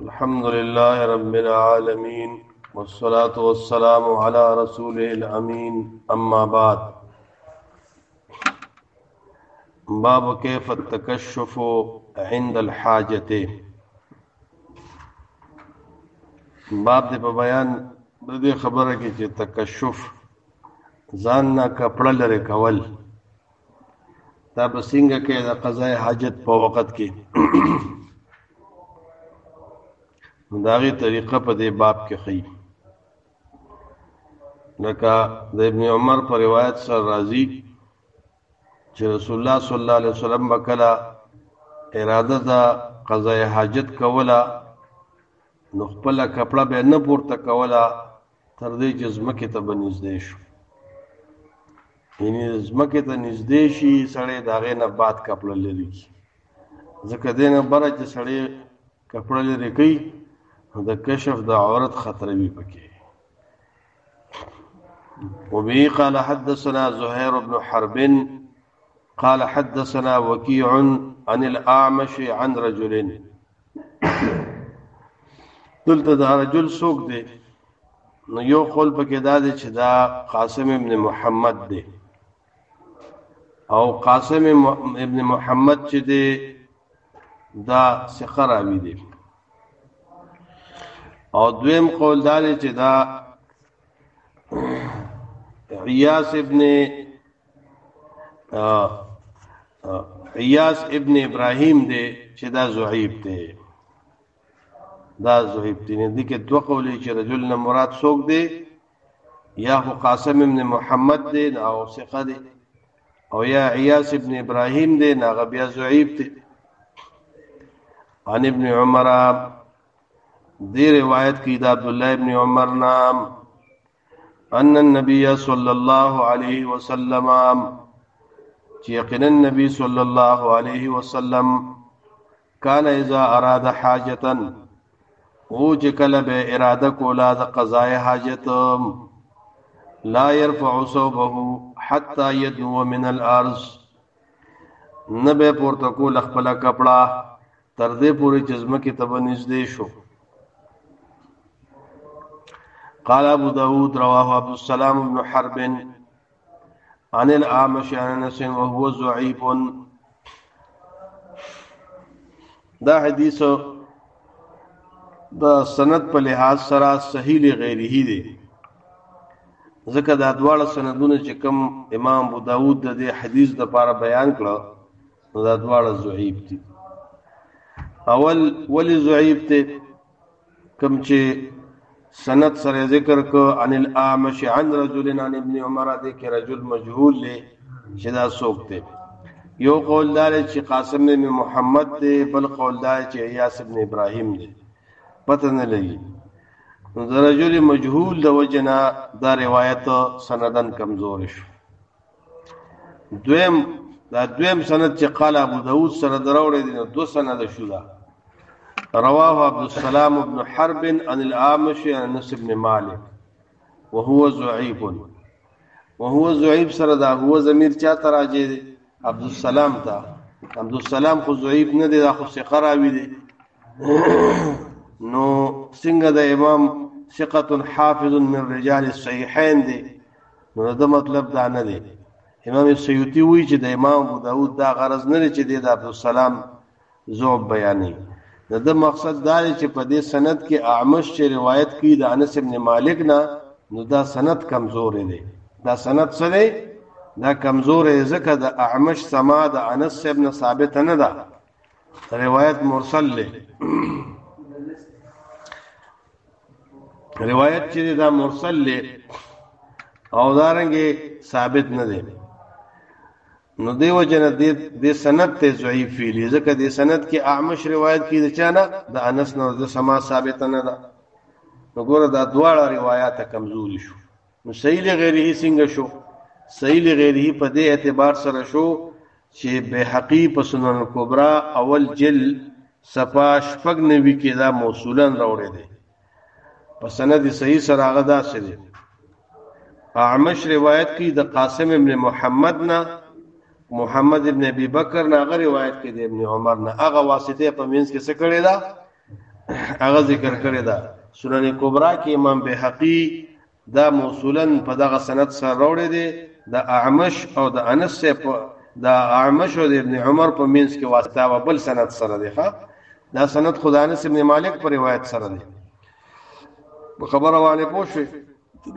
الحمد لله رب العالمين والصلاة والسلام على رسوله الأمين أما بعد باب كيف التكشف عند الحاجة باب دې په بیان د دې خبره کې چې تکشف ځان نه کپړه لري کول دا به څنګه کې د قضاء حاجت په وخت کې داغی طریقہ په دې باب کې خی لکه د ابن عمر پر روایت سره راځي چې رسول الله صلی الله علیه وسلم وکړه اراده دا قضاء حاجت کوله نو خپل کپڑا به نه پورته کوله تر دې چې زمکه ته بنځدې شو یعنی زمکه ته نږدې شي سړی داغه نه بعد کپڑا لري ځکه دینه بره چې سړی کپڑا لري کوي د کشف د عورت خطر وي پکې وبه قال حدثنا زهير بن حرب قال حدثنا وكيع عن الأعمش عن رجل قلت دا رجل سوق دی نو یو قول پکې دا دی چې دا قاسم ابن محمد دی او قاسم ابن محمد چې دی دا ثقه راوی دی او دویم قول دار چې دا عیاس ابن ابراهیم دی چې دا ضعیف دی دا ضعیف دی نه دي کې دوه قولې چې رجل نه مراد څوک دی یا هو قاسم ابن محمد دی او ثقه دی او یا عیاس ابن ابراهیم دی نه بیا ضعیف دی عن ابن عمر دی روایت کی دا عبداللہ ابن عمر نام ان النبی صلی اللہ علیہ وسلم چی یقینا النبی صلی اللہ علیہ وسلم کان اذا اراد حاجتا او چکل بے ارادہ کولا دا قضاء حاجت لا يرفع صوبه حتى يدنو من الارض نبے پورتکول اخپلا کپڑا تردے پوری جزمہ کی تبنیز دے شو قال ابو داود رواه عبد السلام بن حرب عن الأعمش عن انس وهو ضعيف دا حدیث دا سند په لحاظ سره صحیح لغیره دی ځکه دا دواړه سندونه چې کوم امام ابو داود د دې حدیث د لپاره بیان کړه نو دا دواړه ضعیف دي اول ولی ضعیف دي کوم چې سند سره ذکر کو عن الاعمش عن رجل عن ابن عمر دې کې رجل مجهول له شدا سوکته یو قول دار چې قاسم بن محمد دې بل قول دار چې عیاس ابن ابراهیم دې پته نه لګي نو د رجل مجهول د وجنا دا روایت سندن کمزور شو دویم سند چې قال ابو داود سره دروړې دي نو دو سند شو دا رواه عبد السلام بن حرب عن الأعمش عن انس بن مالك وهو ضعيف سره دا هو ضمیر چا تراجه عبد السلام تا عبد السلام خو ضعیف نه دی دا خو ثقه راوی دی نو څنګه د امام ثقه حافظ من رجال الصحيحين دی نو دا مطلب دا نه دی امام سیوطی وی چې د امام ابو داود دا غرض نه دی چې د عبد السلام ذوب بیانې د مقصد دا چې په دې سند کې اعمش چې روایت کی د انس ابن مالک نه نو دا سند کمزور دی دا سند سره دا کمزور ځکه د اعمش سما د انس ابن ثابت نه ده روایت مرسل له روایت چې دا مرسل له او دارنګه ثابت نه ده نو دیو جن دې سند ته ضعیف ویلی ځکه دې سند کې اعمش روایت کې د چانه د انس نو د سما ثابت نه ده نو ګوره دا دواړه روایت کمزوري شو نو صحیح لغیره څنګه شو صحیح لغیره په دې اعتبار سره شو چې بهقی په سنن کبرا اول جل صفا شپږ نوي کې دا موصولا راوړی دی په سند صحیح سره هغه دا شری اعمش روایت کې د قاسم ابن محمد نه محمد ابن ابي بکر نه هغه روایت کې د ابن عمر نه هغه واسطه په مینس کې څه کړی دا هغه ذکر کړی دا سنن کبرا کې امام بهقي دا موصولا په دغه سند سره راوړی دی د اعمش او د انس په د اعمش او د ابن عمر په مینس کې واسطه او بل سند سره دی ښا دا سند خدای انس ابن مالک پر روایت سره دی خبره وانه پوښي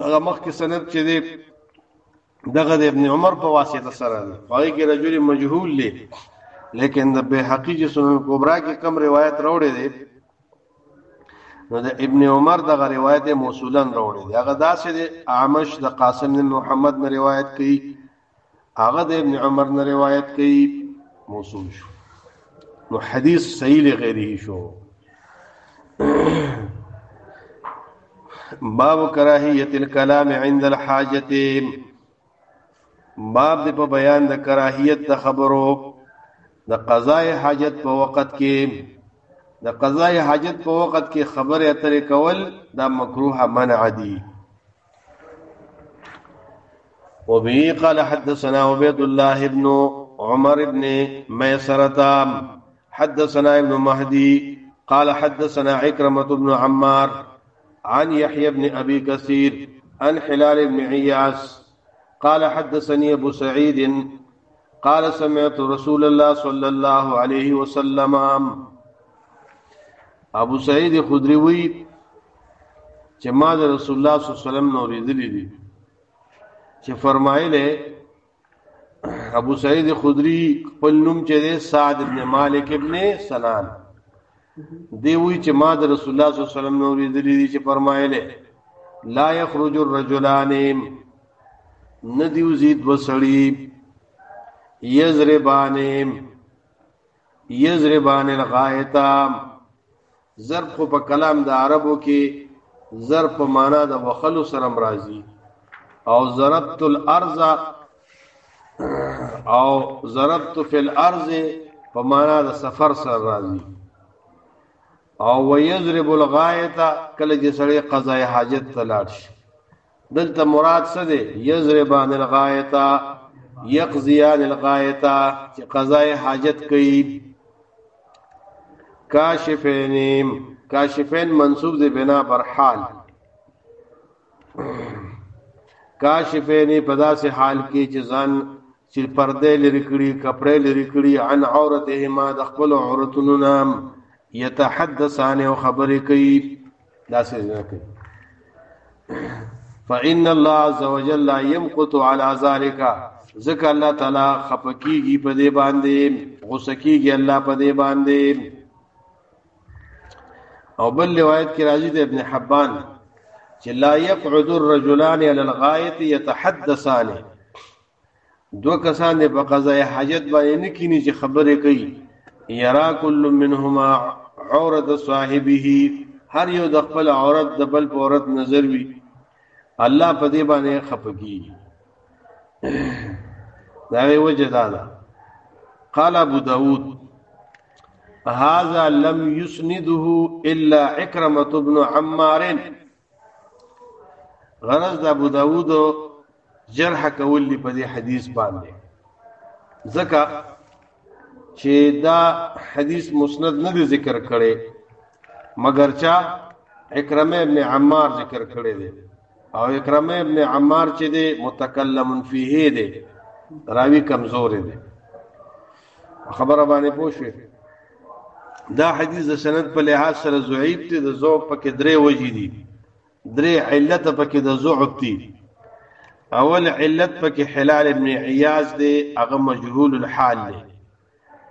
دغه مخ کې سند چې دی دغه د ابن عمر په واسطه سره دی هغه کې رجل مجهول دی لیکن د بهقي چې سنن کبرا کې کم روایت راوړی دی نو د ابن عمر دغه روایت موصولا راوړی دی هغه داسې دی اعمش د قاسم بن محمد نه روایت کوي هغه د ابن عمر نه روایت کوي موصول شو نو حدیث صحیح لغیره شو باب کراهیت الکلام عند الحاجت باب د په بیان د کراهیت د خبرو د قضاء حاجت په وخت کې د قضاء حاجت په وخت کې خبره اترې کول دا مکروه منع دي وبه قال حدثنا عبيد الله بن عمر بن ميسرة حدثنا ابن مهدي قال حدثنا عكرمة بن عمار عن يحيى بن أبي كثير عن حلال بن عياس قال حدثني أبو سعيد قال سمعت رسول الله صلى الله عليه وسلم ابو سعید خدری وی چې ما د رسول الله صلی الله علیه وسلم نو ریدلی دي چې فرمایله ابو سعید خدری خپل نوم چې دی سعد ابن مالک ابن سنان دی وی چې ما د رسول الله صلی الله علیه وسلم نو ریدلی دي چې فرمایله لا يخرج الرجلان ندیو زید وسړی یضربان الغایتا ضرب خو په کلام د عربو کې ضرب په معنا د وخلو سره مرাজি او ضربت الارض او ضربت فی الارض په معنا د سفر سره راځي او ويضرب الغایتا کله چې سړی قضاء حاجت ته لاړ شي دلته مراد څه دی یضربان الغایتا یقضیان الغایتا چې قضاء حاجت کوي کاشفین منصوب دی بنا پر حال کاشفین پدا سے حال کی چزان چې پردے لري کړي کپڑے لري کړي عن عورتهما د خپل عورتونو نام یتحدثان او خبرې کوي داسې نه کوي فإن الله عز وجل يمقت على ذلك ذکر الله تعالی خپکیږي په دې باندې غوسه کیږي الله په دې باندې او بل روایت کې راځي د ابن حبان چې لا يقعد الرجلان على الغایت يتحدثان دو کسان په قضاء حاجت باندې نه کینی چې خبرې کوي یرا کل منهما عورت صاحبه هر یو د خپل عورت د بل په عورت نظر وي الله په دې باندې خپګي دا وجه دا قال ابو داود هذا لم يسنده الا عكرمة بن عمار غرض د ابو داود جرح کول په دې حدیث باندې ځکه چې دا حدیث مسند نه ذکر کړي مگر چا عکرمه ابن عمار ذکر کړي دي او عکرمه ابن عمار چې دی متکلم فيه دی راوی کمزور دی خبره باندې پوښي دا حدیث د سند په لحاظ سره ضعیف دی د ضعف پکې درې وجې دي درې علت پکې د ضعف دي اول علت پکې حلال ابن عیاض دی هغه مجهول الحال دی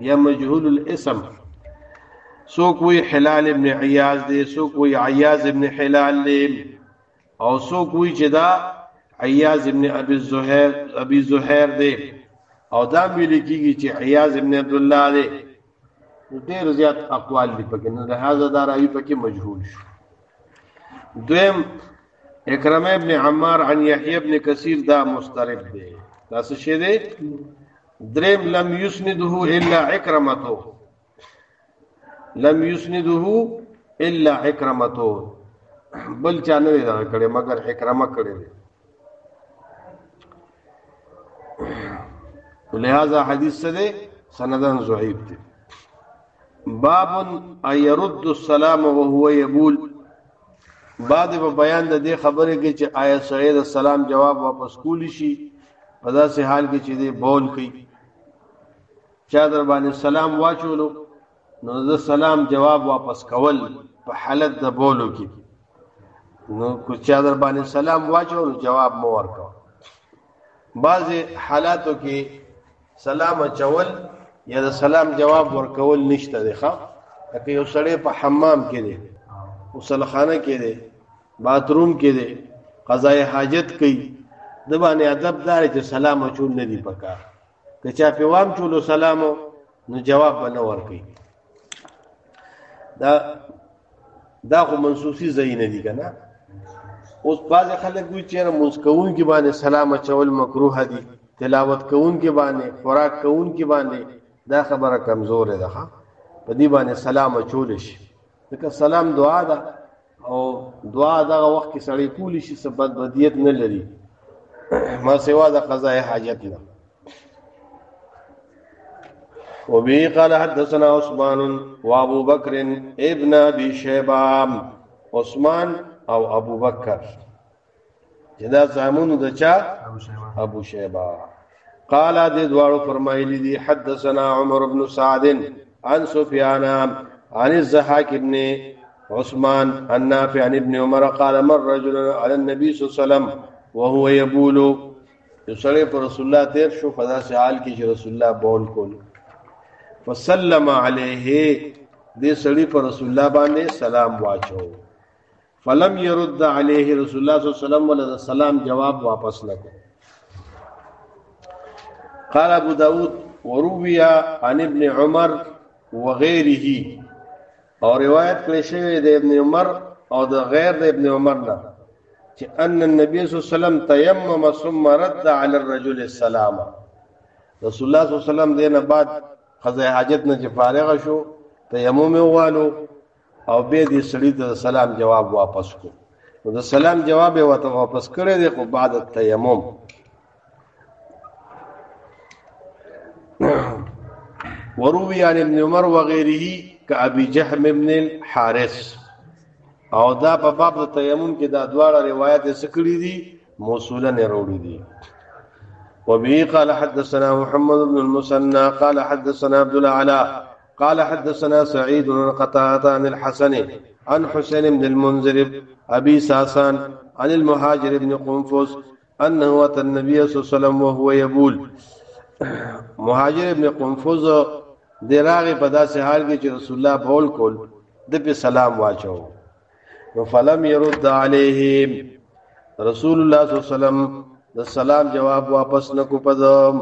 یا مجهول الاسم سوق وی حلال ابن عیاض دی سوق وی عیاض ابن حلال دی او سوق وی چې دا عیاض ابن ابي زهير دی او دا ملي کیږي چې عیاض ابن عبد الله دی ډېر زیات اقوال دي پکې نه لہذا دا راوی پکې مجهول شو دویم اکرمه ابن عمار عن يحيى ابن كثير دا مسترب دی دا څه شی دی دریم لم يسنده الا عكرمته لم يسنده الا عكرمته بل چا نه دا کړي مگر عکرمه کړي لہذا حدیث سے دے سندن ضعیف دے. باب ان يرد السلام وهو يبول. بعد په بیان د دې خبره کې چې آیا سړی د سلام جواب واپس کولی شي په داسې حال کې چې دې بول کوي. چا در باندې سلام واچولو نو د سلام جواب واپس کول په حالت د بولو کې، نو کو چا در باندې سلام واچولو جواب مو ورکو. بعض حالاتو کې سلام اچول یا د سلام جواب ورکول نشته دی. ښه لکه یو سړی په حمام کې دی، غسلخانه کې دی، باتروم کې دی، قضای حاجت کوي، د باندې ادب دار چې سلام اچول نه دی پکار. که چا په وام چولو سلامو نو جواب به نه ورکوي. دا خو منسوسی ځای نه دي که نه. اوس بعض خلک وایي چې لمونځ کوونکي باندې سلام اچول مکروه دي، تلاوت کوونکي باندې، خوراک کوونکي باندې دا خبره کمزوره ده. په دې باندې سلام اچول شي ځکه سلام دعا ده او دعا دغه وخت کې سړی کولی شي، څه بدبدیت نه لري ما سوا د قضای حاجت نه. وبه قال حدثنا عثمان وابو بكر ابن ابي شيبه. عثمان او ابو بکر جدا زامن د چا؟ ابو شيبه. قال دې دوارو فرمایلی دي حدثنا عمر بن سعد عن سفيان عن الضحاك بن عثمان عن نافع عن ابن عمر قال مر رجل على النبي صلى الله عليه وسلم وهو يبول. يصلي پر رسول الله تیر شو فدا سے حال کی چې رسول الله بول کول. فسلم عليه دې سړي پر رسول الله باندې سلام واچو. فلم يرد عليه رسول الله صلی الله علیه وسلم ولا سلام جواب واپس نکو. قال ابو داود وروي عن ابن عمر وغيره. اور روایت کړی شوی د ابن عمر او د غیر د ابن عمر نه چې ان النبي صلی الله علیه وسلم تيمم ثم رد على الرجل السلام. رسول الله صلی الله علیه وسلم دینه بعد قضای حاجت نه چې فارغ شو تیمم ووالو او به دې سړي ته سلام جواب واپس کو. نو د سلام جواب یې ورته واپس کړی دی خو بعد التیمم. وروي عن ابن عمر وغيره كأبي جهم بن الحارث. او دا په باب د تیمم کې دا دواړه روایت سکړي دي موصولا نه وروړي دي. وبه قال حدثنا محمد بن المثنى قال حدثنا عبد الاعلى قال حدثنا سعيد بن قتادة عن الحسن عن حسين بن المنذر ابي ساسان عن المهاجر بن قنفذ انه اتى النبي صلى الله عليه وسلم وهو يبول. مهاجر ابن قنفذ دراغه په داسې حال کې چې رسول الله بول کول د په سلام واچو. نو فلم يرد عليهم رسول الله صلی الله علیه وسلم د سلام جواب واپس نکو پدم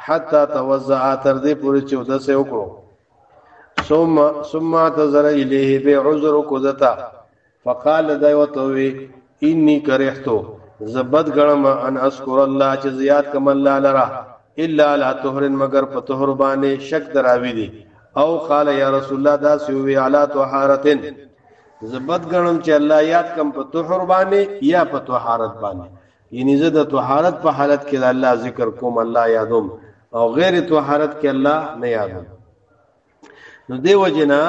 حتا توزع تر دې پورې چې ودسه وکړو. ثم اعتذر الیه بعذر قدتا فقال دایوتوی انی کرهتو زبد غړم ان اذكر الله چې زیات کم الله لرا الا لا طهر مگر په طهر باندې شک دراوی دي. او قال یا رسول الله دا سوی علی طهارتن زبد غړم چې الله یاد کم په طهر باندې یا په طهارت باندې، یعنی زه د طهارت په حالت کې الله ذکر کوم الله یادوم او غیر طهارت کې الله نه یادوم. نو دی وجنا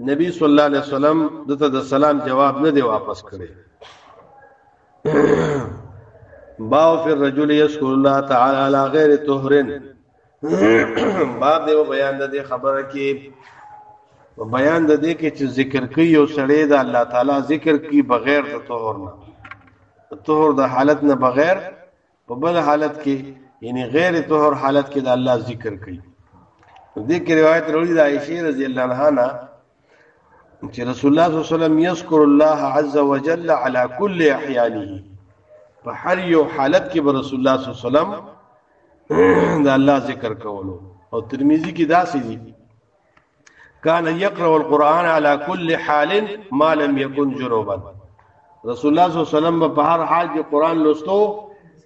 نبی صلی الله علیه وسلم دته د سلام جواب نه دی واپس کړی. باو فی الرجل یذکر الله تعالی علی غیر طهر. باب دی بیان د خبره کې بیان د دې کې چې ذکر کوي او سړی د الله تعالی ذکر کوي بغیر د طهر نه، طهر د حالت نه بغیر په بل حالت کې یعنی غیر طهر حالت کې د الله ذکر کوي. دې کې روایت وروړي د عائشہ رضی الله عنها چې رسول الله صلی الله علیه وسلم یذکر الله عز وجل على كل احیانه. په هر یو حالت کې به رسول الله صلی الله علیه وسلم د الله ذکر کولو. او ترمذی کې دا سې دي کان یقرأ القرآن على كل حال ما لم يكن جنوبا. رسول الله صلی الله علیه وسلم په هر حال کې قرآن لوستو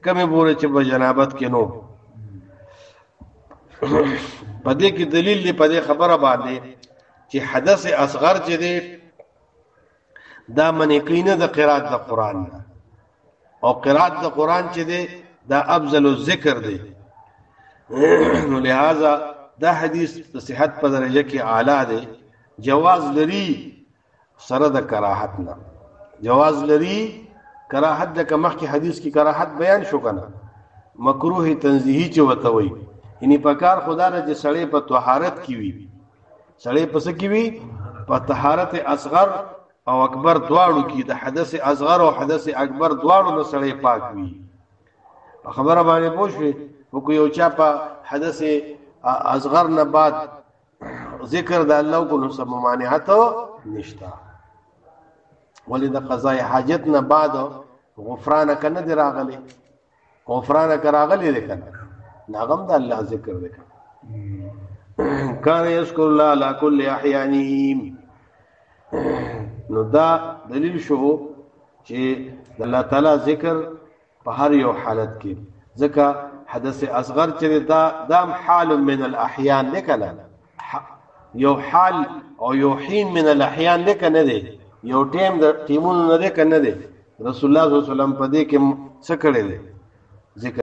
کمه بوله چې په جنابت کې نو. پدې کې دلیل دی پدې خبره باندې چې حدث اصغر چې دی دا منې کینه د قرات د قرآن او قرات د قرآن چې دی دا افضل الذکر دی. نو لہذا دا حدیث د صحت په درجه کې اعلی دی جواز لري سره د کراهت نه جواز لري کراهت د کمخ کې حدیث کې کراهت بیان شو کنه مکروه تنزیهی چې وته وي یعنی په کار خدا نه چې سړی په طهارت کې وي سړی په څه کې وي په طهارت اصغر او اکبر دواړو کې د حدث اصغر او حدث اکبر دواړو نه سړی پاک وي خبره باندې پوښوي وکړو یو چا په حدث اصغر نه بعد ذکر د الله کو نو سم مانعت نشتا ولې د قضاء حاجت نه بعد غفران کنه دی راغلی غفران کراغلی دی کنه ناغم د الله ذکر دی کان یذکر الله علی کل احیانهم نو دا دلیل شو چې الله تعالی ذکر په هر یو حالت کې ځکه حدث اصغر چې دام حال من الاحيان لکنه یو حال او یو حین من الاحيان لکنه دی یو ټیم د ټیمونو نه دی کنه دی رسول الله صلی الله علیه وسلم په دې کې څه کړی دی ذکر